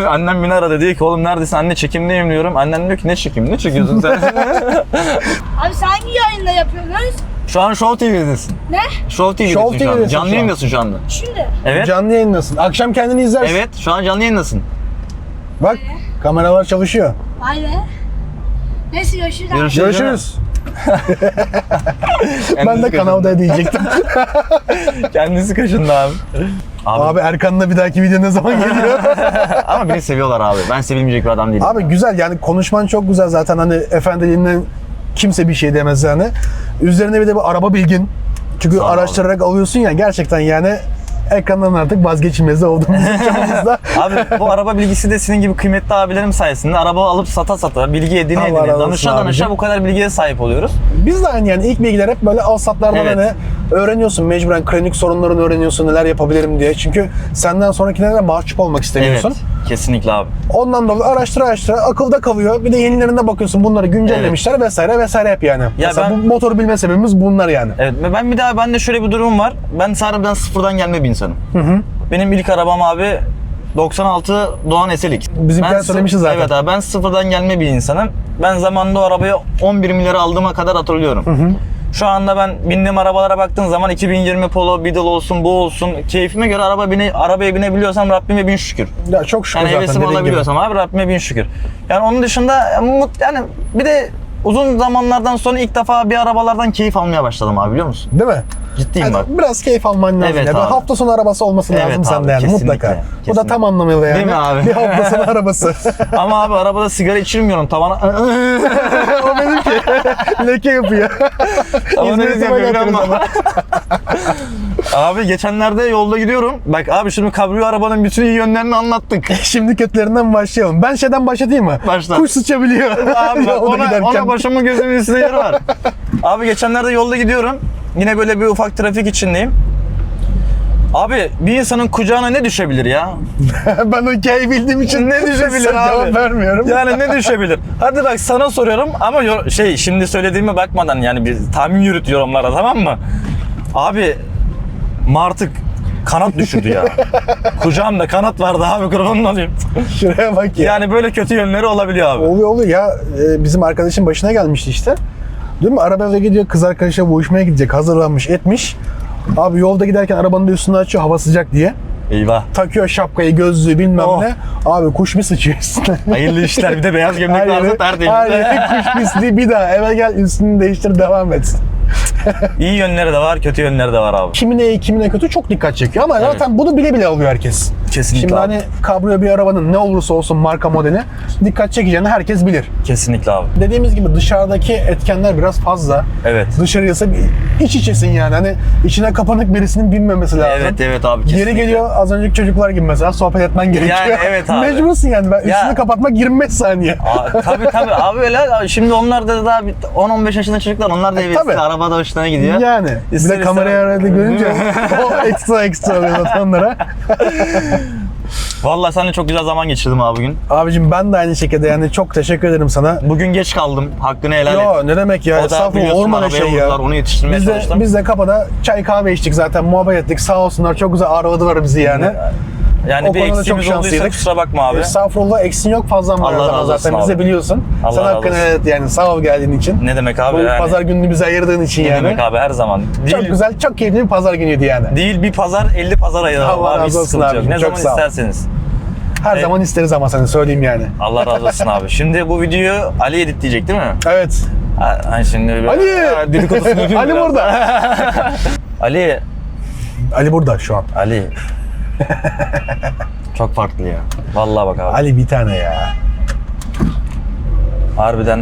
Annem beni aradı, diyor ki oğlum neredesin? Anne çekimdeyim diyorum. Annem diyor ki ne çekim? Ne çekiyorsun sen?
Abi sen hangi yayında yapıyorsunuz?
Şu an Show TV'desin.
Ne?
Show TV'desin
Show
şu an.
TV'desin
Canlı
şu an.
yayındasın şu anda.
Şimdi.
Evet.
Canlı yayındasın. Akşam kendini izlersin.
Evet, şu an canlı yayındasın.
Bak, kameralar çalışıyor.
Vay be. Neyse görüşürüz. abi.
Görüşürüz. Ben de kanalda diyecektim.
Kendisi kaşındı abi.
Abi Erkan'la bir dahaki video ne zaman geliyor?
Ama beni seviyorlar abi. Ben sevilmeyecek bir adam değilim.
Abi güzel yani konuşman çok güzel zaten hani efendiliğinden kimse bir şey demez yani. Üzerine bir de bu araba bilgin. Çünkü
Sağ ol
araştırarak alıyorsun ya gerçekten yani ekrandan artık vazgeçilmez olduğumuz çabamızda.
Abi bu araba bilgisi de senin gibi kıymetli abilerim sayesinde araba alıp sata sata, bilgi edine
Allah
edine,
razı olsun
danışa
abicim.
danışa bu kadar bilgiye sahip oluyoruz.
Biz de aynı yani ilk bilgiler hep böyle alsatlardan
Evet.
hani öğreniyorsun mecburen kronik sorunlarını öğreniyorsun neler yapabilirim diye. Çünkü senden sonrakilere de mahcup olmak istemiyorsun.
Evet, kesinlikle abi.
Ondan dolayı araştıra akılda kalıyor. Bir de yenilerine bakıyorsun bunları güncellemişler vesaire hep yani. Mesela
ben-
bu motoru bilme sebebimiz bunlar yani.
Evet ve ben de şöyle bir durum var. Ben harbiden sıfırdan gelme bir insanım. Benim ilk arabam abi 96 Doğan SLX.
Bizimkiler
Ben
söylemişiz zaten.
Evet abi ben sıfırdan gelme bir insanım. Ben zamanında o arabayı 11 milyara aldığıma kadar hatırlıyorum. Şu anda ben bindiğim arabalara baktığın zaman 2020 Polo, Beetle olsun, bu olsun. Keyfime göre arabaya binebiliyorsam Rabbime bin şükür.
Ya çok şükür
Yani
zaten
hevesim
dediğin gibi.
alabiliyorsam abi Rabbime bin şükür. Yani onun dışında yani bir de uzun zamanlardan sonra ilk defa bir arabalardan keyif almaya başladım abi biliyor musun?
Değil mi?
Ciddiyim
Yani
bak.
biraz keyif alman lazım.
Evet
ya. Bir
abi.
hafta sonu arabası olması
Evet
lazım
abi,
sende yani
kesinlikle,
mutlaka. Bu da
kesinlikle.
tam anlamıyla yani.
Değil mi abi?
Bir hafta sonu arabası.
Ama abi arabada sigara içirmiyorum tavana.
O benimki. Leke yapıyor.
Tavana
İzmir'e
yapıyorum
yapıyoruz
ama.
ama.
Abi geçenlerde yolda gidiyorum. Bak abi şimdi kabrio arabanın bütün iyi yönlerini anlattık.
Şimdi kötülerinden başlayalım. Ben şeyden başlatayım mı?
Başla.
Kuş sıçabiliyor.
Abi bak,
Yolda
ona başımın gözümün üstünde yeri var. Abi geçenlerde yolda gidiyorum. Yine böyle bir ufak trafik içindeyim. Abi bir insanın kucağına ne düşebilir ya?
Ben o hikayeyi bildiğim için
Ne düşebilir
sana
abi?
cevap vermiyorum.
Yani ne düşebilir? Hadi bak sana soruyorum ama şimdi söylediğime bakmadan yani bir tahmin yürüt yorumlara, tamam mı? Abi martık kanat düşürdü ya. Kucağımda kanat vardı abi, kurbanın olayım.
Şuraya bak ya.
Yani böyle kötü yönleri olabiliyor abi.
Oluyor ya. Bizim arkadaşın başına gelmişti işte. Değil mi? Arabaya gidiyor, kız arkadaşa buluşmaya gidecek. Hazırlanmış, etmiş. Abi yolda giderken arabanın da üstünü açıyor hava sıcak diye.
Eyvah.
Takıyor şapkayı, gözlüğü bilmem
Oh.
ne. Abi kuş mu sıçıyor üstüne?
Hayırlı işler, bir de beyaz gömlek varsa tertemiz.
her yere kuş pisliği, bir daha eve gel üstünü değiştir devam et.
İyi yönleri de var, kötü yönleri de var abi.
Kimine iyi kimine kötü çok dikkat çekiyor ama
Evet.
zaten bunu bile bile alıyor herkes.
Kesinlikle
Şimdi
abi.
hani kabrio bir arabanın ne olursa olsun marka modeli dikkat çekeceğini herkes bilir.
Kesinlikle abi.
Dediğimiz gibi dışarıdaki etkenler biraz fazla.
Evet.
Dışarıysa iç içesin yani. Hani içine kapanık birisinin binmemesi lazım.
Evet abi kesinlikle.
Geri geliyor az önceki çocuklar gibi mesela sohbet etmen gerekiyor.
Yani evet abi.
Mecbursun yani. Ben üstünü kapatmak 25 saniye.
Tabii abi öyle. Şimdi onlar da daha 10-15 yaşında çocuklar, onlar da
tabii.
arabada hoşlarına gidiyor.
Yani. Bir
İster
de kamerayı
istemez.
arada görünce o ekstra oluyor zaten onlara.
Vallahi seninle çok güzel zaman geçirdim abi bugün.
Abicim ben de aynı şekilde yani çok teşekkür ederim sana.
Bugün geç kaldım. Hakkını helal et.
Yo ne demek ya?
O da
Estağfurullah
biliyorsun
olmadı
arabaya
şey ya.
vurdular, onu yetiştirmeye çalıştım.
Biz de kapıda çay kahve içtik zaten muhabbet ettik. Sağ olsunlar çok güzel ağırladılar bizi yani.
Yani
O
bir
konuda çok
eksiğimiz olduysa
şanslıydık.
kusura bakma abi.
Estağfurullah eksin yok fazlan var
Allah
her zaman
razı olsun
zaten bize
abi.
biliyorsun.
Allah
Sana
razı
hakkını
olsun.
evet yani sağ ol geldiğin için.
Ne demek abi
Bu
yani?
pazar gününü bize ayırdığın için
Ne
yani.
demek abi, her zaman.
Çok güzel, çok keyifli bir pazar günüydü yani.
Değil bir pazar, 50 pazar ayıralım
Allah
abi.
razı
Hiç
olsun
sıkıntı yok.
abicim,
Ne
çok
zaman
sağ ol.
isterseniz.
Her zaman isteriz ama seni söyleyeyim yani.
Allah razı olsun abi. Şimdi bu videoyu Ali editleyecek değil mi?
Evet.
Ha, şimdi
Ali!
dedikodusunu yapayım
Ali
biraz.
burada.
Ali.
Ali burada şu an.
Ali. Çok farklı ya. Vallahi bak abi.
Ali bir tane ya.
Harbiden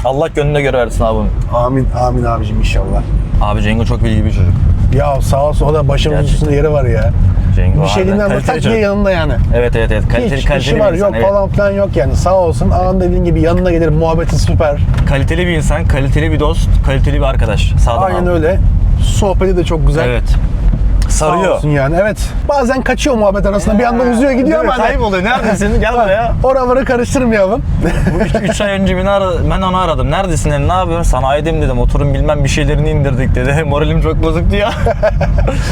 Allah gönlüne göre versin abi bunu.
Amin, amin abicim inşallah.
Abi Cengo çok bilgi bir çocuk.
Ya sağ olsun o da başımın
Gerçekten.
üstünde yeri var ya.
Cengo
Bir şey
harbiden
dinler
kaliteli
tak diye
çocuk.
yanında yani.
Evet. Kaliteli,
Hiç
kaliteli
işi
bir
var
insan.
yok
evet.
falan filan yok yani. Sağ olsun an dediğin gibi yanına gelir muhabbeti süper.
Kaliteli bir insan, kaliteli bir dost, kaliteli bir arkadaş. Sağdan
Aynen
abi.
öyle. Sohbeti de çok güzel.
Evet.
Sağ
Sarıyor.
olsun yani evet. Bazen kaçıyor muhabbet arasında bir yandan uzuyor gidiyor ama hani
Kayboluyor. Neredesin? Gel buraya.
oraları karıştırmayalım.
3 ay önce ben onu aradım. Neredesin dedim. Ne yapıyorsun? Sanayideyim dedim. Oturun bilmem bir şeylerini indirdik dedi. Moralim çok bozuktu ya.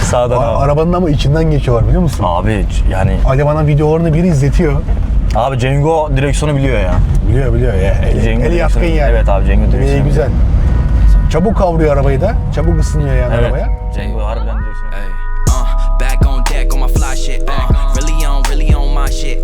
Sağdan abi.
Arabanın ama içinden geçiyorlar biliyor musun?
Abi yani
Ali bana videolarını biri izletiyor.
abi Cengo direksiyonu biliyor ya.
Biliyor ya. Eli yatkın
direksiyonu-
yani.
Evet abi Cengo direksiyonu.
İyi güzel. Çabuk kavruyor arabayı da. Çabuk ısınıyor yani
Evet.
arabaya.
Cengo harbiden direksiyonu.
Back on deck on my fly shit. Really on my shit.